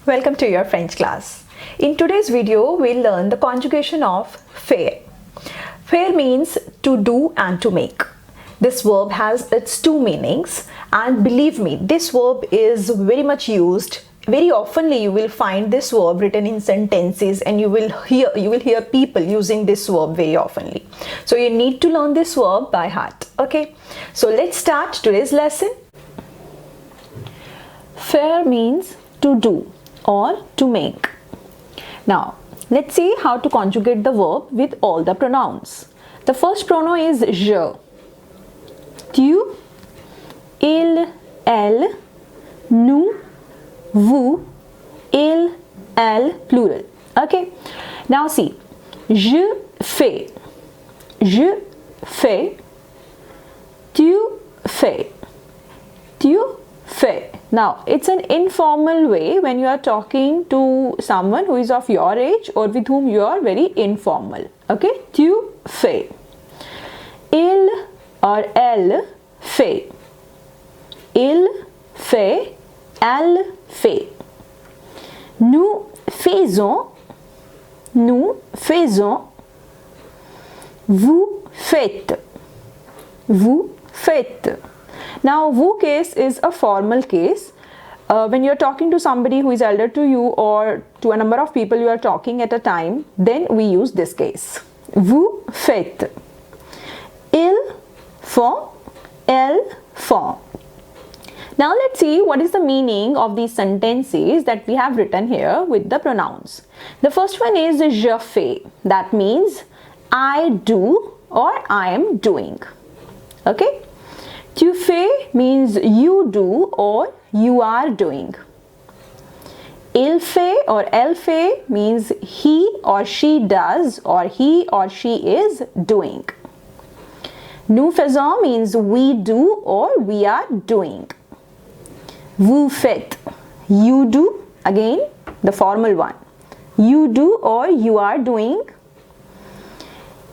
Welcome to your French class. In today's video, we'll learn the conjugation of faire. Faire means to do and to make. This verb has its two meanings, and believe me, this verb is very much used. Very oftenly you will find this verb written in sentences, and you will hear people using this verb very oftenly. So you need to learn this verb by heart. Okay, so let's start today's lesson. Faire means to do or to make. Now let's see how to conjugate the verb with all the pronouns. The first pronoun is je. Tu, il, elle, nous, vous, il, elle, plural. Okay, now see, je fais, tu fais, tu fais. Now it's an informal way when you are talking to someone who is of your age or with whom you are very informal. Okay, tu fais. Il or elle fait. Il fait, elle fait. Nous faisons, vous faites, vous faites. Now, vous case is a formal case. When you are talking to somebody who is elder to you or to a number of people you are talking at a time, then we use this case. Vous faites. Ils font, elles font. Now let's see what is the meaning of these sentences that we have written here with the pronouns. The first one is je fais. That means I do or I am doing. Okay. Tu fais means you do or you are doing. Il fait or elle fait means he or she does or he or she is doing. Nous faisons means we do or we are doing. Vous faites, you do, again the formal one. You do or you are doing.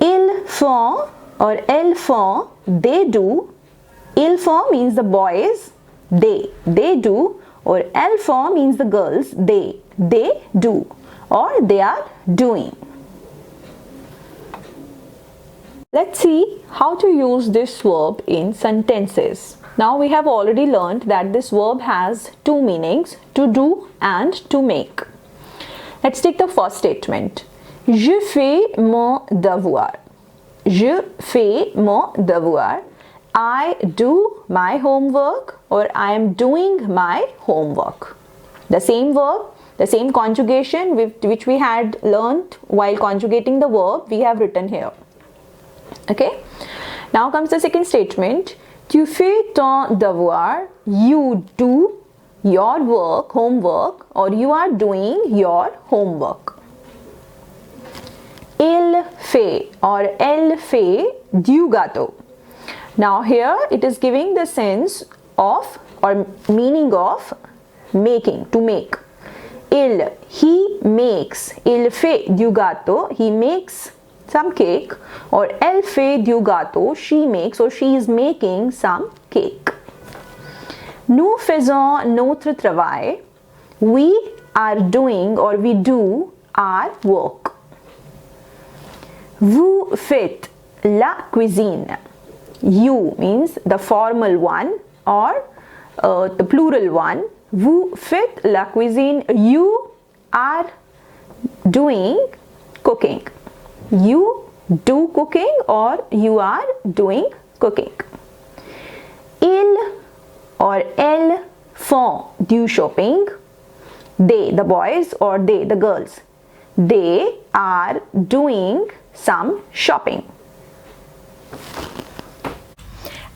Ils font or elles font, they do. Ils font means the boys, they do, or elles font means the girls, they do, or they are doing. Let's see how to use this verb in sentences. Now we have already learned that this verb has two meanings, to do and to make. Let's take the first statement. Je fais mon devoir. Je fais mon devoir. I do my homework or I am doing my homework. The same verb, the same conjugation which we had learned while conjugating the verb, we have written here. Okay. Now comes the second statement. Tu fais ton devoir. You do your work, homework, or you are doing your homework. Il fait or elle fait du gâteau. Now here it is giving the sense of or meaning of making, to make. He makes, il fait du gâteau, he makes some cake, or elle fait du gâteau, she makes or she is making some cake. Nous faisons notre travail, we are doing or we do our work. Vous faites la cuisine. You means the formal one or the plural one. Vous faites la cuisine. You are doing cooking. You do cooking or you are doing cooking. Ils or elles font du shopping. They, the boys, or they, the girls. They are doing some shopping.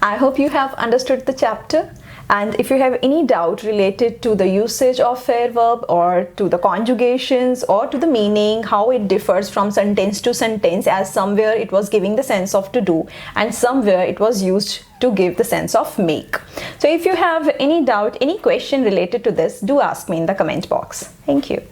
I hope you have understood the chapter, and if you have any doubt related to the usage of faire verb or to the conjugations or to the meaning, how it differs from sentence to sentence, as somewhere it was giving the sense of to do and somewhere it was used to give the sense of make. So if you have any doubt, any question related to this, do ask me in the comment box. Thank you.